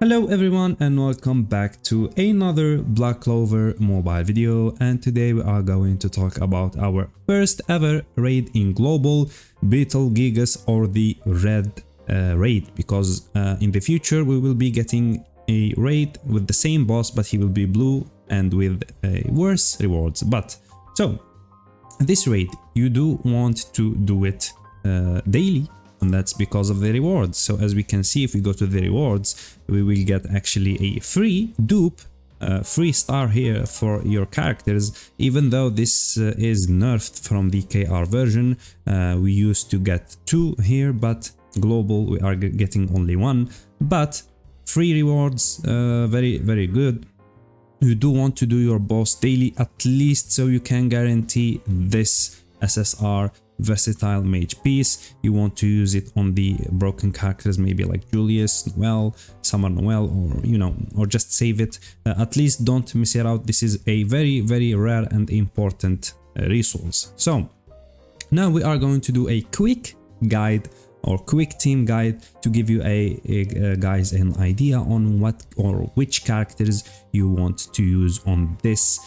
Hello everyone and welcome back to another Black Clover mobile video, and today we are going to talk about our first ever raid in global, Betelgigas, or the red raid, because in the future we will be getting a raid with the same boss, but he will be blue and with worse rewards. But so this raid you do want to do it daily, and that's because of the rewards. So as we can see, if we go to the rewards, we will get actually a free dupe, free star here for your characters. Even though this is nerfed from the KR version, we used to get 2 here, but global we are getting only 1. But free rewards, very good. You do want to do your boss daily at least, so you can guarantee this SSR versatile mage piece. You want to use it on the broken characters, maybe like Julius, Noel, Summer Noel, or or just save it. At least don't miss it out. This is a very rare and important resource. So now we are going to do a quick guide or quick team guide to give you guys an idea on what or which characters you want to use on this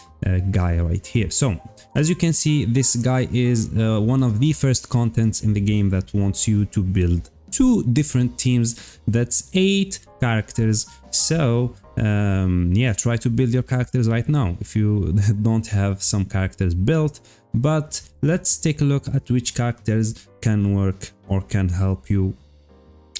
guy right here. So as you can see, this guy is one of the first contents in the game that wants you to build 2 different teams. That's 8 characters. So yeah, try to build your characters right now if you don't have some characters built. But let's take a look at which characters can work or can help you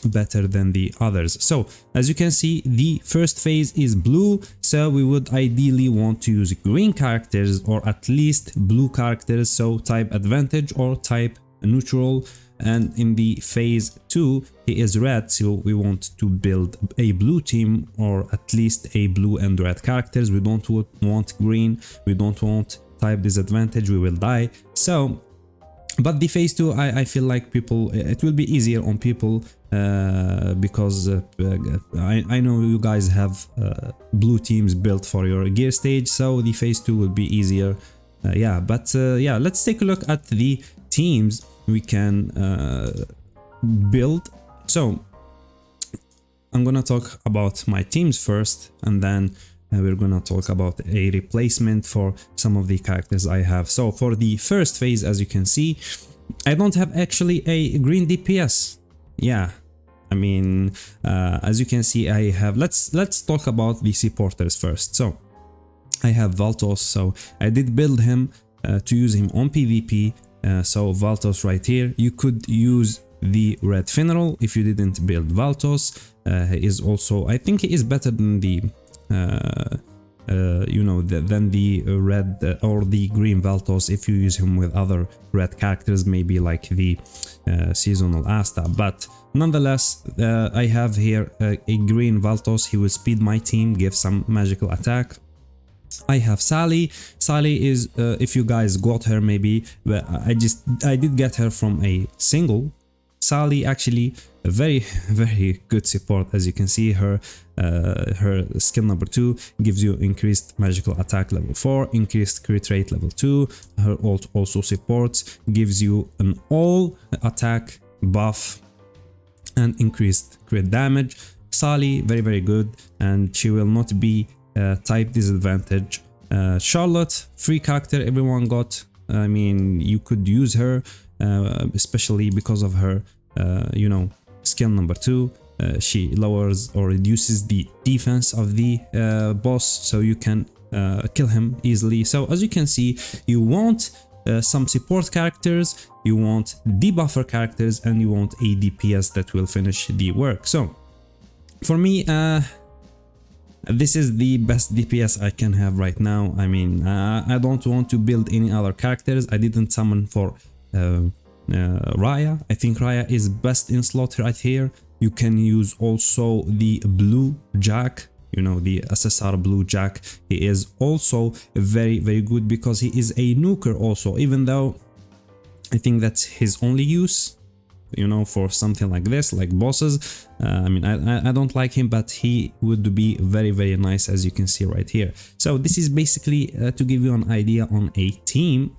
better than the others. So as you can see, the first phase is blue, so we would ideally want to use green characters or at least blue characters, so type advantage or type neutral. And in the phase 2 he is red, so we want to build a blue team or at least a blue and red characters. We don't want green, we don't want type disadvantage, we will die. So but the phase 2, I feel like people, it will be easier on people because I know you guys have blue teams built for your gear stage, so the phase 2 will be easier. Yeah, but yeah, let's take a look at the teams we can build. So I'm gonna talk about my teams first, and then we're gonna talk about a replacement for some of the characters I have. So for the first phase, as you can see, I don't have actually a green DPS. Yeah, I mean, as you can see, I have, let's talk about the supporters first. So I have Valtos, so I did build him to use him on PvP. So Valtos right here, you could use the red Funeral if you didn't build Valtos. He is also, I think he is better than the than the red or the green Valtos if you use him with other red characters, maybe like the seasonal Asta. But nonetheless, I have here a green Valtos. He will speed my team, give some magical attack. I have Sally. Sally is, if you guys got her maybe, but I did get her from a single. Sally actually a very good support. As you can see, her skill number 2 gives you increased magical attack level 4, increased crit rate level 2. Her ult also supports, gives you an all attack buff and increased crit damage. Sally very good, and she will not be type disadvantage. Charlotte, free character everyone got. I mean, you could use her especially because of her skill number 2. She lowers or reduces the defense of the boss, so you can kill him easily. So as you can see, you want some support characters, you want debuffer characters, and you want a DPS that will finish the work. So for me, this is the best DPS I can have right now. I mean, I don't want to build any other characters. I didn't summon for Raya. I think Raya is best in slot right here. You can use also the blue Jack, the SSR blue Jack. He is also very good because he is a nuker also, even though I think that's his only use, for something like this, like bosses. I mean, I don't like him, but he would be very nice, as you can see right here. So this is basically to give you an idea on a team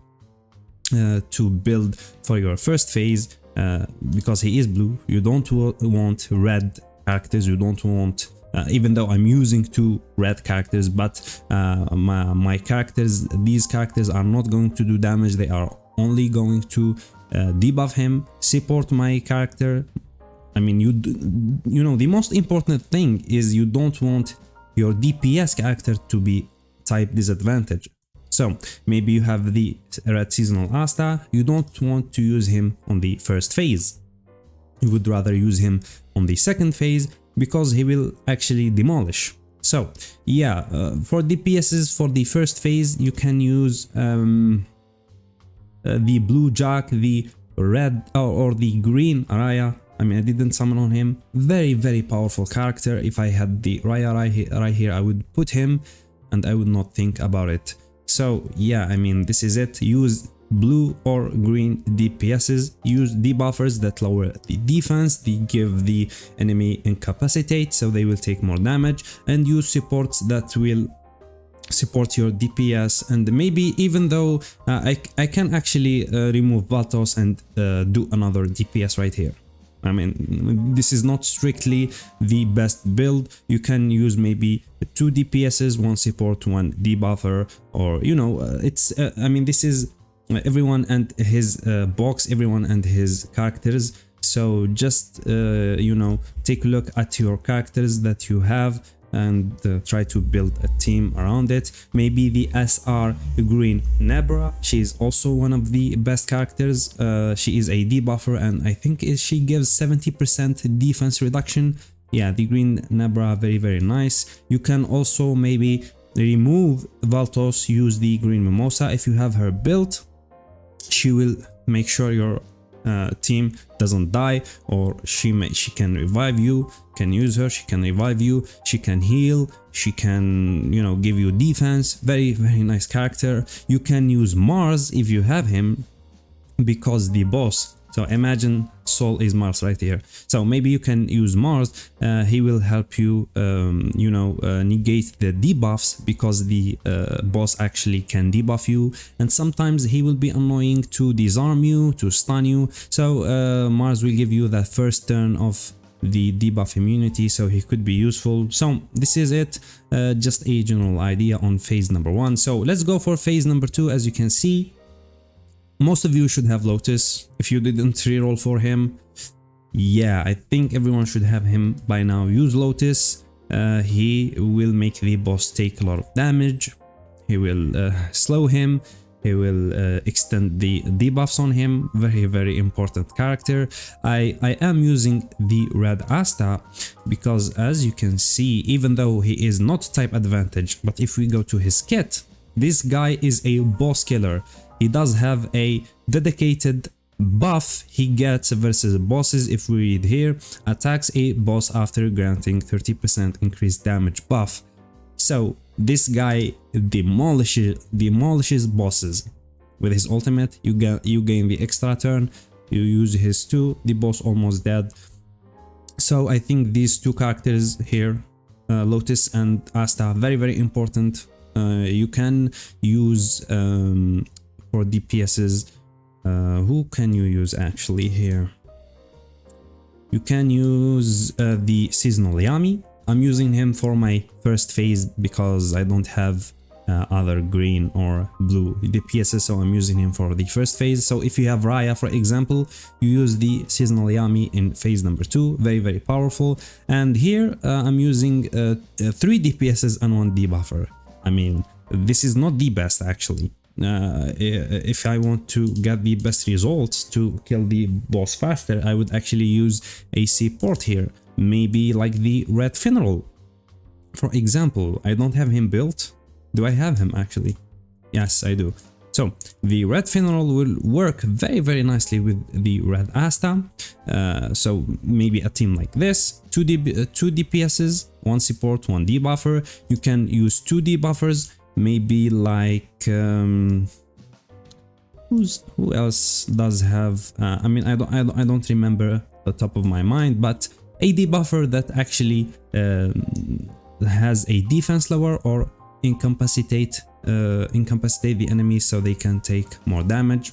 to build for your first phase. Because he is blue, you don't want red characters. You don't want, even though I'm using two red characters, but my characters, these characters are not going to do damage. They are only going to debuff him, support my character. I mean, you know, the most important thing is you don't want your DPS character to be type disadvantage. So maybe you have the red seasonal Asta, you don't want to use him on the first phase. You would rather use him on the second phase because he will actually demolish. So yeah, for DPSs for the first phase you can use the blue Jack, the red or the green Araya. I mean, I didn't summon on him. Very powerful character. If I had the Raya right here, I would put him and I would not think about it. So yeah, I mean, this is it. Use blue or green DPSs. Use debuffers that lower the defense. They give the enemy incapacitate, so they will take more damage. And use supports that will support your DPS. And maybe even though I can actually remove Valtos and do another DPS right here. I mean, this is not strictly the best build. You can use maybe two DPSs, one support, one debuffer, or you know, it's I mean, this is everyone and his box, everyone and his characters. So just you know, take a look at your characters that you have and try to build a team around it. Maybe the SR Green Nebra, she is also one of the best characters. She is a debuffer and I think she gives 70% defense reduction. Yeah, the Green Nebra, very nice. You can also maybe remove Valtos, use the Green Mimosa. If you have her built, she will make sure your team doesn't die, or she can revive you. Can use her, she can revive you, she can heal, she can, you know, give you defense. Very nice character. You can use Mars if you have him, because the boss, so imagine Sol is Mars right here, so maybe you can use Mars. He will help you you know, negate the debuffs, because the boss actually can debuff you, and sometimes he will be annoying to disarm you, to stun you. So Mars will give you that first turn of the debuff immunity, so he could be useful. So this is it, just a general idea on phase number 1. So let's go for phase number 2. As you can see, most of you should have Lotus. If you didn't reroll for him, yeah, I think everyone should have him by now. Use Lotus. He will make the boss take a lot of damage. He will slow him. He will extend the debuffs on him. Very important character. I am using the red Asta because, as you can see, even though he is not type advantage, but if we go to his kit, this guy is a boss killer. He does have a dedicated buff he gets versus bosses. If we read here, attacks a boss after granting 30% increased damage buff. So this guy demolishes bosses. With his ultimate, you gain the extra turn. You use his 2, the boss almost dead. So I think these two characters here, Lotus and Asta, very important. You can use for DPSs. Who can you use actually here? You can use the seasonal Yami. I'm using him for my first phase because I don't have other green or blue DPSs, so I'm using him for the first phase. So if you have Raya, for example, you use the seasonal Yami in phase number 2. Very powerful. And here I'm using 3 DPSs and 1 debuffer. I mean, this is not the best actually. If I want to get the best results to kill the boss faster, I would actually use a support here, maybe like the Red Funeral, for example. I don't have him built. Do I have him actually? Yes, I do. So the Red Funeral will work very nicely with the red Asta. So maybe a team like this, 2 DPSs, 1 support, 1 debuffer. You can use 2 debuffers. Maybe like who else does have? I mean, I don't remember the top of my mind, but a debuffer that actually has a defense lower or incapacitate the enemy so they can take more damage.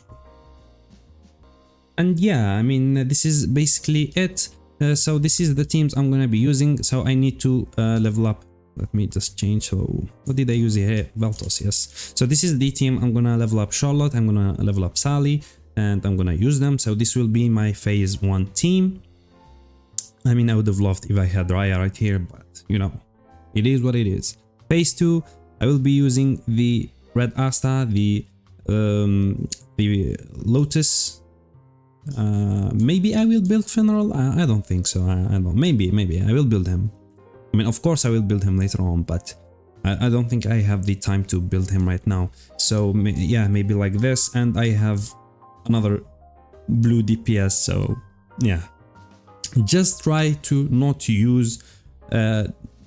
And yeah, I mean, this is basically it. So this is the teams I'm gonna be using. So I need to level up. Let me just change. So what did I use here? Veltos, yes. So this is the team. I'm gonna level up Charlotte, I'm gonna level up Sally, and I'm gonna use them. So this will be my phase 1 team. I mean, I would have loved if I had Raya right here, but you know, it is what it is. Phase 2, I will be using the Red Asta, the Lotus. Maybe I will build Funeral. I don't think so. I don't. Maybe I will build him. I mean, of course I will build him later on, but I don't think I have the time to build him right now. So yeah, maybe like this, and I have another blue DPS. So yeah, just try to not use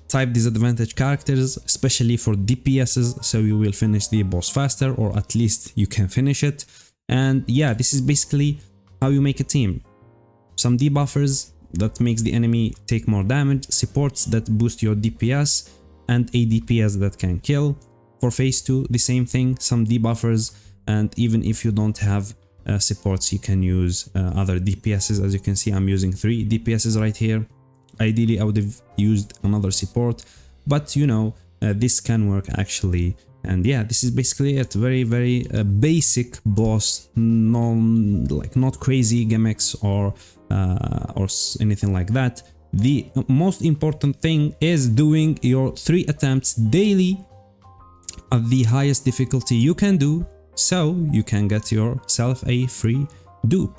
type disadvantage characters, especially for DPSs, so you will finish the boss faster, or at least you can finish it. And yeah, this is basically how you make a team. Some debuffers that makes the enemy take more damage, supports that boost your DPS, and a DPS that can kill. For phase 2, the same thing, some debuffers, and even if you don't have supports, you can use other DPSs. As you can see, I'm using 3 DPSs right here. Ideally, I would have used another support, but you know, this can work actually. And yeah, this is basically it. Very basic boss, not crazy gimmicks or anything like that. The most important thing is doing your 3 attempts daily at the highest difficulty you can do, so you can get yourself a free dupe.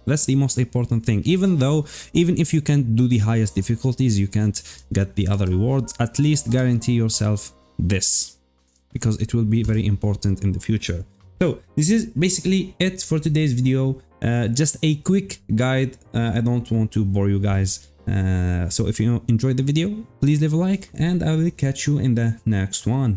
That's the most important thing. Even if you can't do the highest difficulties, you can't get the other rewards, at least guarantee yourself this, because it will be very important in the future. So this is basically it for today's video. Just a quick guide. I don't want to bore you guys. So if you enjoyed the video, please leave a like, and I will catch you in the next one.